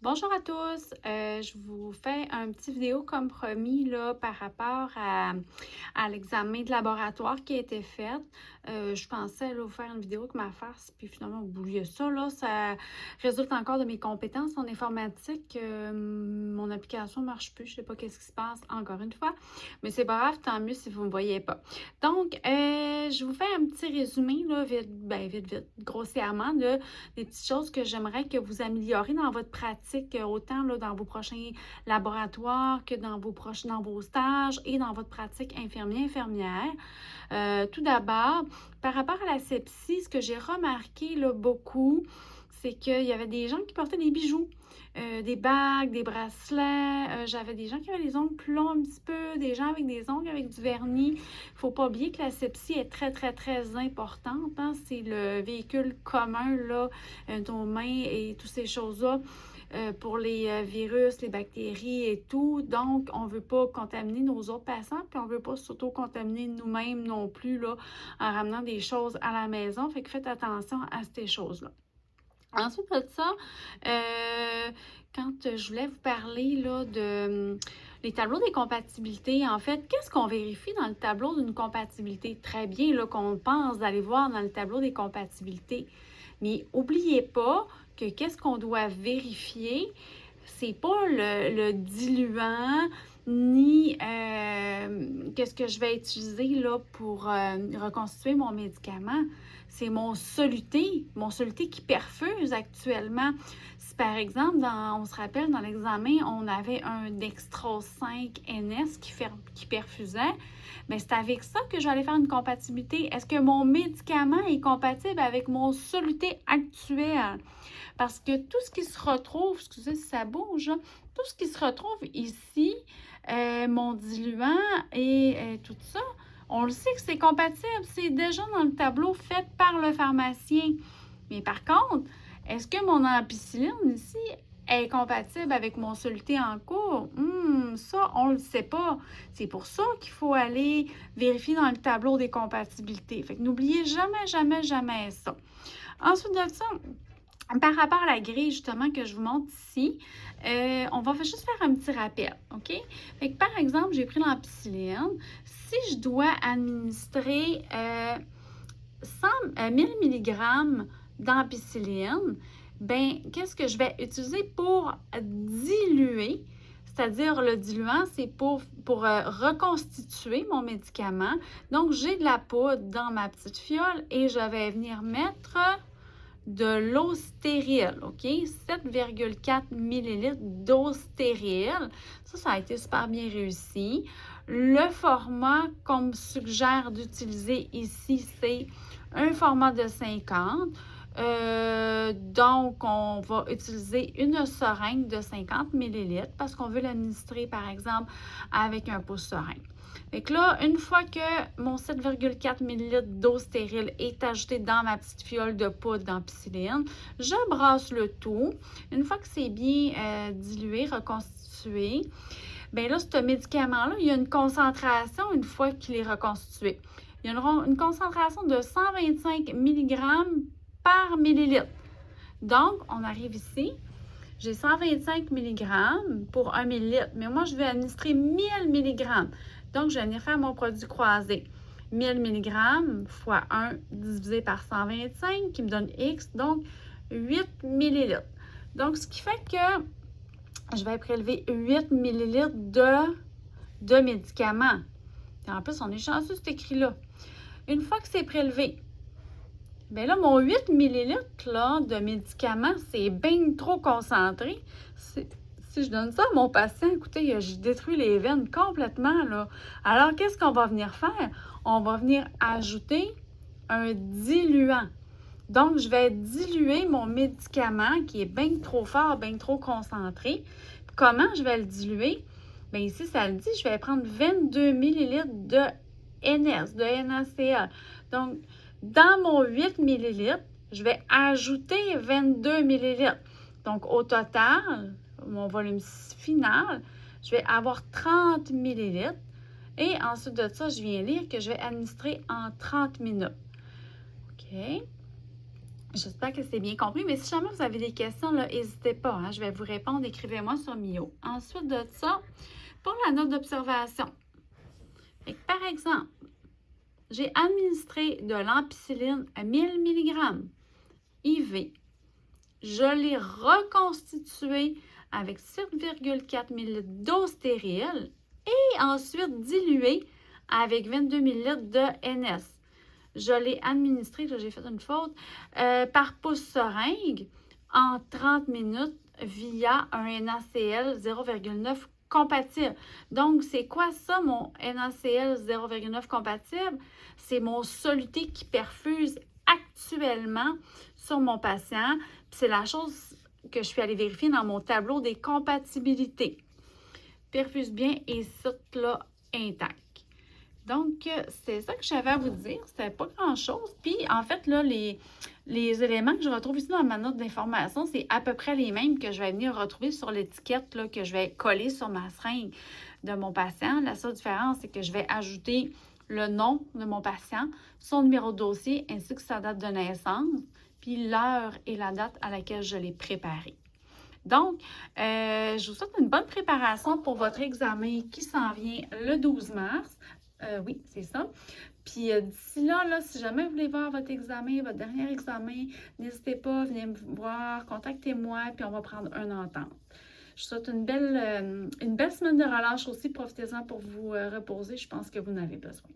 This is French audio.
Bonjour à tous, je vous fais un petit vidéo comme promis là, par rapport à l'examen de laboratoire qui a été fait. Je pensais là, vous faire une vidéo avec ma face, puis finalement, oubliez ça, là, ça résulte encore de mes compétences en informatique. Mon application ne marche plus, je ne sais pas qu'est-ce qui se passe encore une fois, mais c'est pas grave, tant mieux si vous ne me voyez pas. Donc, je vous fais un petit résumé, là, vite, vite, grossièrement, là, des petites choses que j'aimerais que vous améliorez dans votre pratique, autant là, dans vos prochains laboratoires que dans vos stages et dans votre pratique infirmière. Tout d'abord, par rapport à la sepsie, ce que j'ai remarqué là, beaucoup, c'est qu'il y avait des gens qui portaient des bijoux, des bagues, des bracelets. J'avais des gens qui avaient les ongles plus longs un petit peu, des gens avec des ongles avec du vernis. Il ne faut pas oublier que la sepsie est très, très, très importante, hein. C'est le véhicule commun, là, nos mains et toutes ces choses-là. Pour les virus, les bactéries et tout. Donc, on ne veut pas contaminer nos autres patients, puis on ne veut pas s'auto-contaminer nous-mêmes non plus là, en ramenant des choses à la maison. Fait que faites attention à ces choses-là. Ensuite de ça, quand je voulais vous parler là, de les tableaux des compatibilités, en fait, qu'est-ce qu'on vérifie dans le tableau d'une compatibilité? Très bien, là, qu'on pense d'aller voir dans le tableau des compatibilités. Mais n'oubliez pas que qu'est-ce qu'on doit vérifier, c'est pas le diluant ni qu'est-ce que je vais utiliser là, pour reconstituer mon médicament. C'est mon soluté qui perfuse actuellement. Si par exemple, on se rappelle dans l'examen, on avait un dextrose 5 NS qui perfusait, mais c'est avec ça que je vais aller faire une compatibilité. Est-ce que mon médicament est compatible avec mon soluté actuel? Parce que tout ce qui se retrouve, excusez si ça bouge, là, tout ce qui se retrouve ici, mon diluant et tout ça, on le sait que c'est compatible. C'est déjà dans le tableau fait par le pharmacien. Mais par contre, est-ce que mon ampicilline ici est compatible avec mon soluté en cours? Ça, on ne le sait pas. C'est pour ça qu'il faut aller vérifier dans le tableau des compatibilités. Fait que n'oubliez jamais, jamais, jamais ça. Ensuite de ça, par rapport à la grille, justement, que je vous montre ici, on va juste faire un petit rappel, OK? Fait que, par exemple, j'ai pris l'ampicilline. Si je dois administrer 1000 mg d'ampicilline, ben qu'est-ce que je vais utiliser pour diluer? C'est-à-dire, le diluant, c'est pour reconstituer mon médicament. Donc, j'ai de la poudre dans ma petite fiole et je vais venir mettre de l'eau stérile, OK? 7,4 ml d'eau stérile. Ça a été super bien réussi. Le format qu'on me suggère d'utiliser ici, c'est un format de 50. Donc, on va utiliser une seringue de 50 ml parce qu'on veut l'administrer, par exemple, avec un pouce seringue. Fait que là, une fois que mon 7,4 ml d'eau stérile est ajouté dans ma petite fiole de poudre d'ampicilline, je brasse le tout. Une fois que c'est bien dilué, reconstitué, bien là, ce médicament-là, il y a une concentration une fois qu'il est reconstitué. Il y a une concentration de 125 mg par millilitre. Donc, on arrive ici. J'ai 125 mg pour 1 millilitre, mais moi, je vais administrer 1000 mg. Donc, je vais venir faire mon produit croisé. 1000 mg fois 1 divisé par 125 qui me donne X, donc 8 millilitres. Donc, ce qui fait que je vais prélever 8 millilitres de médicaments. Et en plus, on est chanceux, cet écrit-là. Une fois que c'est prélevé, bien là, mon 8 millilitres là, de médicaments, c'est bien trop concentré. Si je donne ça à mon patient, écoutez, je détruis les veines complètement, là. Alors, qu'est-ce qu'on va venir faire? On va venir ajouter un diluant. Donc, je vais diluer mon médicament qui est bien trop fort, bien trop concentré. Comment je vais le diluer? Bien, ici, ça le dit, je vais prendre 22 millilitres de NS, de NaCl. Donc, dans mon 8 millilitres, je vais ajouter 22 millilitres. Donc, au total, mon volume final, je vais avoir 30 millilitres. Et ensuite de ça, je viens lire que je vais administrer en 30 minutes. OK. J'espère que c'est bien compris, mais si jamais vous avez des questions, n'hésitez pas, hein, je vais vous répondre, écrivez-moi sur Mio. Ensuite de ça, pour la note d'observation, par exemple, j'ai administré de l'ampicilline à 1000 mg IV. Je l'ai reconstitué avec 7,4 ml d'eau stérile et ensuite dilué avec 22 ml de NS. Je l'ai administré, là j'ai fait une faute, par pouce seringue en 30 minutes via un NaCl 0,9 compatible. Donc, c'est quoi ça, mon NaCl 0,9 compatible? C'est mon soluté qui perfuse actuellement sur mon patient. C'est la chose que je suis allée vérifier dans mon tableau des compatibilités. Perfuse bien et cite là intact. Donc, c'est ça que j'avais à vous dire. C'était pas grand-chose. Puis, en fait, là, les éléments que je retrouve ici dans ma note d'information, c'est à peu près les mêmes que je vais venir retrouver sur l'étiquette là, que je vais coller sur ma seringue de mon patient. La seule différence, c'est que je vais ajouter le nom de mon patient, son numéro de dossier, ainsi que sa date de naissance, puis l'heure et la date à laquelle je l'ai préparé. Donc, je vous souhaite une bonne préparation pour votre examen qui s'en vient le 12 mars. Oui, c'est ça. Puis d'ici là, si jamais vous voulez voir votre examen, votre dernier examen, n'hésitez pas, venez me voir, contactez-moi, puis on va prendre une entente. Je vous souhaite une belle semaine de relâche aussi. Profitez-en pour vous reposer. Je pense que vous en avez besoin.